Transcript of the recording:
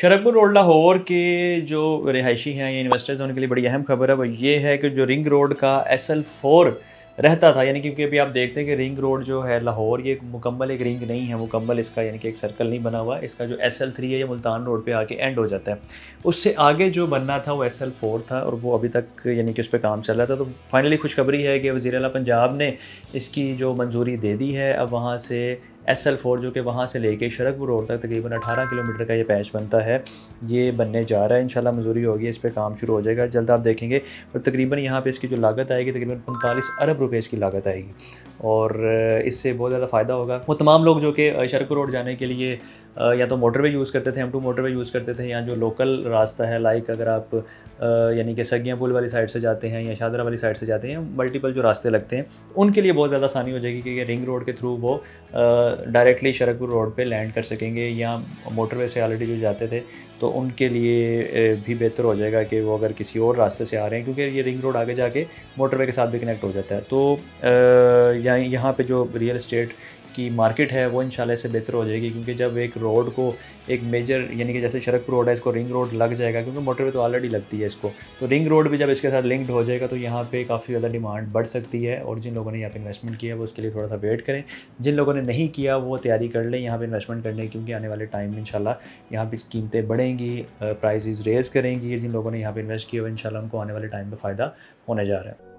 Sharakpur road Lahore के जो रिहायशी हैं या इन्वेस्टर्स हैं उनके लिए बड़ी अहम खबर है, वो ये है कि जो रिंग रोड का SL4 रहता था, यानी क्योंकि अभी आप देखते हैं कि रिंग रोड जो है लाहौर, ये मुकम्मल एक रिंग नहीं है, मुकम्मल इसका यानी कि एक सर्कल नहीं बना हुआ। इसका जो SL3 है ये मुल्तान रोड पे आके एंड हो जाता है। उससे आगे जो बनना था वो SL4 था और वो अभी तक यानी कि उस पे काम चल रहा था। तो फाइनली खुशखबरी है कि वज़ीर आला पंजाब ने इसकी जो मंजूरी दे दी है। अब वहाँ से SL4 जो कि वहाँ से लेके शरकपुर रोड तक तकरीबन 18 किलोमीटर का ये पैच बनता है, ये बनने जा रहा है। इंशाल्लाह मंजूरी होगी, इस पे काम शुरू हो जाएगा जल्द, आप देखेंगे। और तकरीबन यहाँ पे इसकी जो लागत आएगी तकरीबन 45 अरब रुपए इसकी लागत आएगी और इससे बहुत ज़्यादा फ़ायदा होगा। वो तमाम लोग जो कि शरकपुर रोड जाने के लिए या तो मोटरवे यूज़ करते थे, M2 मोटरवे यूज़ करते थे, या जो लोकल रास्ता है, लाइक अगर आप यानी कि सगियाँ पुल वाली साइड से जाते हैं या शाहदरा वाली साइड से जाते हैं, मल्टीपल जो रास्ते लगते हैं, उनके लिए बहुत ज़्यादा आसानी हो जाएगी कि ये रिंग रोड के थ्रू वो डायरेक्टली शरकपुर रोड पे लैंड कर सकेंगे। या मोटरवे से ऑलरेडी जो जाते थे तो उनके लिए भी बेहतर हो जाएगा कि वो अगर किसी और रास्ते से आ रहे हैं, क्योंकि ये रिंग रोड आगे जाके मोटरवे के साथ भी कनेक्ट हो जाता है। तो यहाँ पे जो रियल एस्टेट की मार्केट है वो इंशाल्लाह इससे बेहतर हो जाएगी, क्योंकि जब एक रोड को एक मेजर यानी कि जैसे शरकपुर रोड है, इसको रिंग रोड लग जाएगा, क्योंकि मोटरवे तो ऑलरेडी लगती है इसको, तो रिंग रोड भी जब इसके साथ लिंक्ड हो जाएगा तो यहाँ पे काफ़ी ज़्यादा डिमांड बढ़ सकती है। और जिन लोगों ने यहाँ पे इन्वेस्टमेंट किया है वो उसके लिए थोड़ा सा वेट करें, जिन लोगों ने नहीं किया वो तैयारी कर लें यहाँ पे इन्वेस्टमेंट करने की, क्योंकि आने वाले टाइम में इंशाल्लाह यहाँ पे कीमतें बढ़ेंगी, प्राइसेस रेज़ करेंगी। जिन लोगों ने यहाँ पे इन्वेस्ट किया हुआ इंशाल्लाह उनको आने वाले टाइम में फ़ायदा होने जा रहा है।